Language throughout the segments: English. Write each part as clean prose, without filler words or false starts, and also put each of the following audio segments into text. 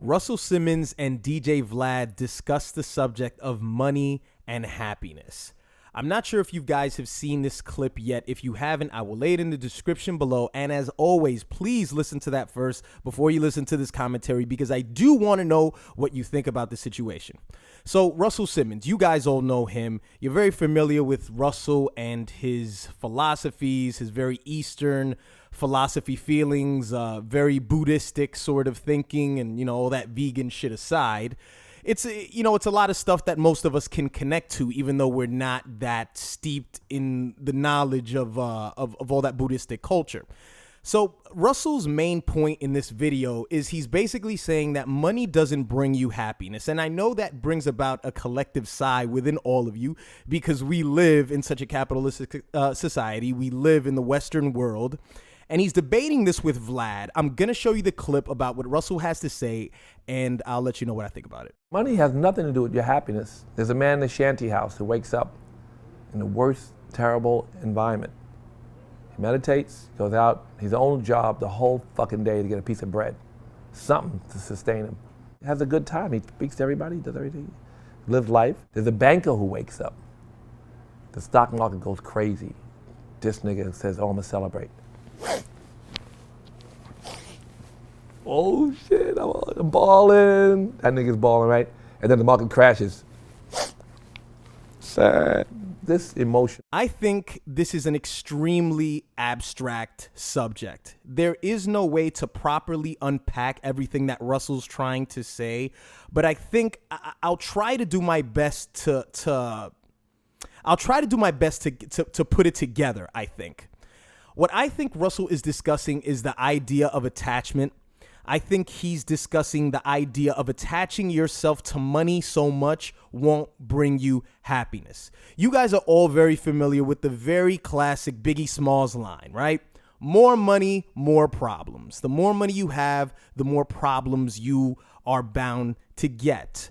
Russell Simmons and DJ Vlad discuss the subject of money and happiness. I'm not sure if you guys have seen this clip yet. If you haven't, I will lay it in the description below. And as always, please listen to that first before you listen to this commentary, because I do want to know what you think about the situation. So Russell Simmons, you guys all know him. You're very familiar with Russell and his philosophies, his very Eastern philosophy feelings, very Buddhistic sort of thinking, and, you know, all that vegan shit aside. It's a lot of stuff that most of us can connect to, even though we're not that steeped in the knowledge of all that Buddhistic culture. So Russell's main point in this video is he's basically saying that money doesn't bring you happiness. And I know that brings about a collective sigh within all of you, because we live in such a capitalistic society. We live in the Western world. And he's debating this with Vlad. I'm going to show you the clip about what Russell has to say, and I'll let you know what I think about it. Money has nothing to do with your happiness. There's a man in a shanty house who wakes up in the worst, terrible environment. He meditates, goes out, his own job the whole fucking day to get a piece of bread, something to sustain him. He has a good time. He speaks to everybody, does everything, lives life. There's a banker who wakes up. The stock market goes crazy. This nigga says, oh, I'm gonna celebrate. Oh shit, I'm balling. That nigga's balling, right? And then the market crashes. Sad. This emotion. I think this is an extremely abstract subject. There is no way to properly unpack everything that Russell's trying to say, but I think I'll try to do my best to put it together, I think. What I think Russell is discussing is the idea of attachment. I think he's discussing the idea of attaching yourself to money so much won't bring you happiness. You guys are all very familiar with the very classic Biggie Smalls line, right? More money, more problems. The more money you have, the more problems you are bound to get.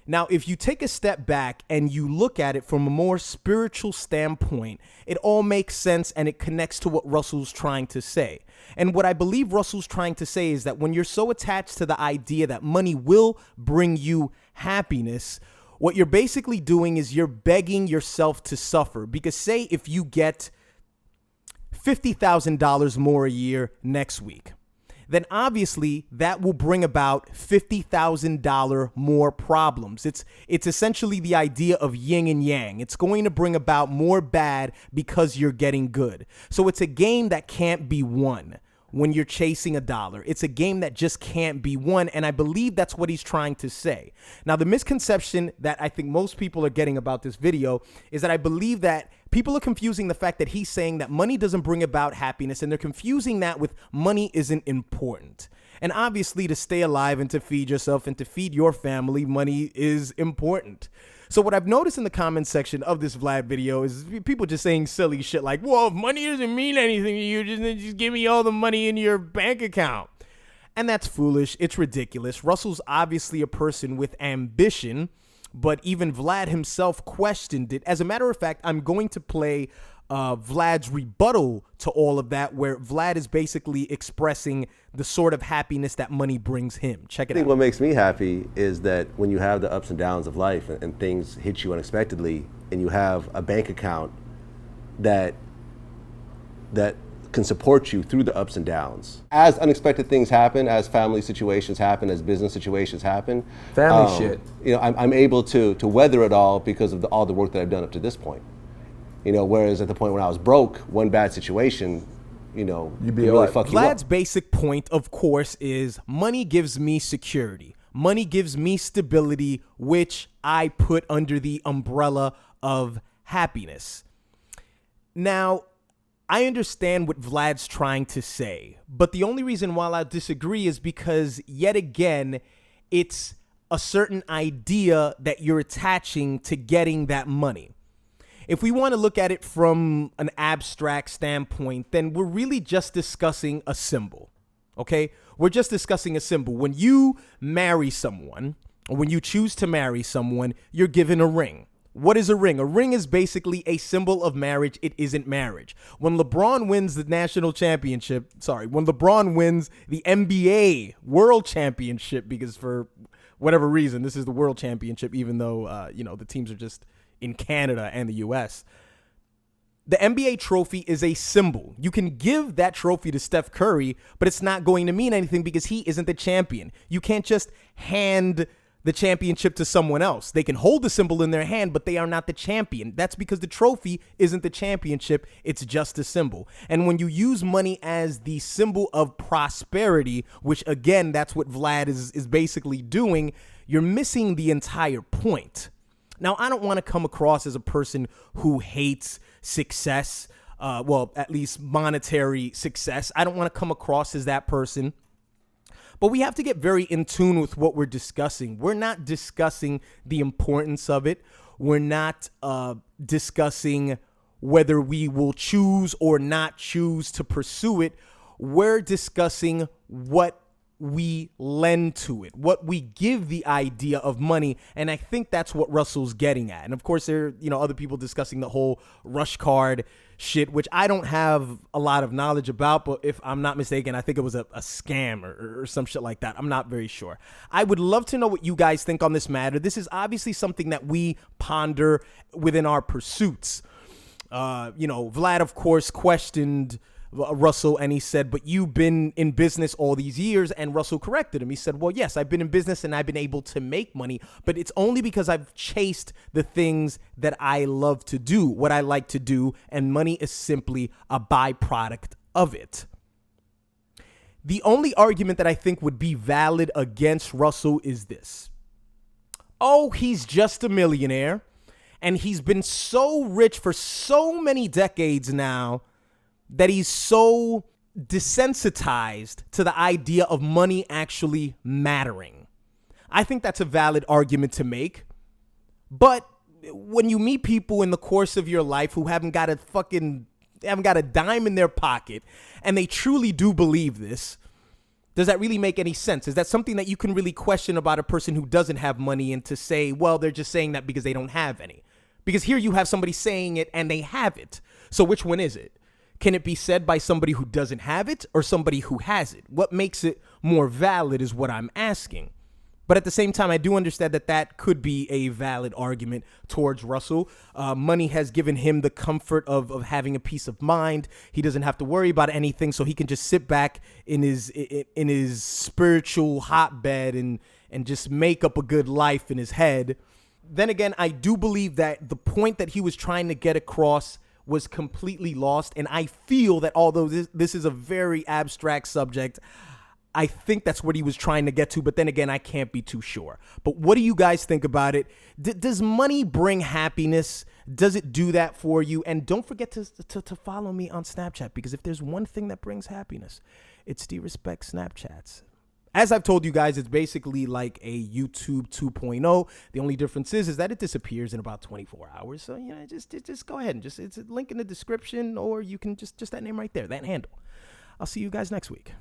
Now, if you take a step back and you look at it from a more spiritual standpoint, it all makes sense and it connects to what Russell's trying to say. And what I believe Russell's trying to say is that when you're so attached to the idea that money will bring you happiness, what you're basically doing is you're begging yourself to suffer. Because say if you get $50,000 more a year next week, then obviously that will bring about $50,000 more problems. It's essentially the idea of yin and yang. It's going to bring about more bad because you're getting good. So it's a game that can't be won when you're chasing a dollar. It's a game that just can't be won, and I believe that's what he's trying to say. Now, the misconception that I think most people are getting about this video is that I believe that people are confusing the fact that he's saying that money doesn't bring about happiness, and they're confusing that with money isn't important. And obviously, to stay alive and to feed yourself and to feed your family, money is important. So what I've noticed in the comment section of this Vlad video is people just saying silly shit like, well, if money doesn't mean anything to you, just give me all the money in your bank account. And that's foolish. It's ridiculous. Russell's obviously a person with ambition, but even Vlad himself questioned it. As a matter of fact, I'm going to play Vlad's rebuttal to all of that, where Vlad is basically expressing the sort of happiness that money brings him. Check it out. I think what makes me happy is that when you have the ups and downs of life and things hit you unexpectedly, and you have a bank account that can support you through the ups and downs. As unexpected things happen, as family situations happen, as business situations happen, family shit. You know, I'm able to weather it all because of all the work that I've done up to this point. You know, whereas at the point when I was broke, one bad situation, you know, you'd be really fuck you up. Vlad's basic point, of course, is money gives me security. Money gives me stability, which I put under the umbrella of happiness. Now, I understand what Vlad's trying to say, but the only reason why I disagree is because, yet again, it's a certain idea that you're attaching to getting that money. If we want to look at it from an abstract standpoint, then we're really just discussing a symbol, okay? We're just discussing a symbol. When you marry someone, or when you choose to marry someone, you're given a ring. What is a ring? A ring is basically a symbol of marriage. It isn't marriage. When LeBron wins the national championship, when LeBron wins the NBA world championship, because for whatever reason, this is the world championship, even though, the teams are just in Canada and the U.S., the NBA trophy is a symbol. You can give that trophy to Steph Curry, but it's not going to mean anything because he isn't the champion. You can't just hand the championship to someone else. They can hold the symbol in their hand, but they are not the champion. That's because the trophy isn't the championship. It's just a symbol. And when you use money as the symbol of prosperity, which again, that's what Vlad is basically doing, you're missing the entire point. Now, I don't want to come across as a person who hates success, at least monetary success. I don't want to come across as that person. But we have to get very in tune with what we're discussing. We're not discussing the importance of it. We're not discussing whether we will choose or not choose to pursue it. We're discussing what we lend to it, what we give the idea of money. And I think that's what Russell's getting at. And of course, there are, other people discussing the whole rush card shit, which I don't have a lot of knowledge about, but if I'm not mistaken, I think it was a scam or some shit like that. I'm not very sure. I would love to know what you guys think on this matter. This is obviously something that we ponder within our pursuits. Vlad, of course, questioned Russell, and he said, but you've been in business all these years, and Russell corrected him. He said, well, yes, I've been in business and I've been able to make money, but it's only because I've chased the things that I love to do, what I like to do, and money is simply a byproduct of it. The only argument that I think would be valid against Russell is this. Oh, he's just a millionaire, and he's been so rich for so many decades now that he's so desensitized to the idea of money actually mattering. I think that's a valid argument to make. But when you meet people in the course of your life who haven't got a dime in their pocket, and they truly do believe this, does that really make any sense? Is that something that you can really question about a person who doesn't have money, and to say, well, they're just saying that because they don't have any? Because here you have somebody saying it and they have it. So which one is it? Can it be said by somebody who doesn't have it or somebody who has it? What makes it more valid is what I'm asking. But at the same time, I do understand that that could be a valid argument towards Russell. Money has given him the comfort of having a peace of mind. He doesn't have to worry about anything, so he can just sit back in his spiritual hotbed and just make up a good life in his head. Then again, I do believe that the point that he was trying to get across was completely lost. And I feel that although this is a very abstract subject, I think that's what he was trying to get to. But then again, I can't be too sure. But what do you guys think about it? Does money bring happiness? Does it do that for you? And don't forget to follow me on Snapchat, because if there's one thing that brings happiness, it's Ddotrespect Snapchats. As I've told you guys, it's basically like a YouTube 2.0. The only difference is that it disappears in about 24 hours. So, just go ahead and it's a link in the description, or you can just that name right there, that handle. I'll see you guys next week.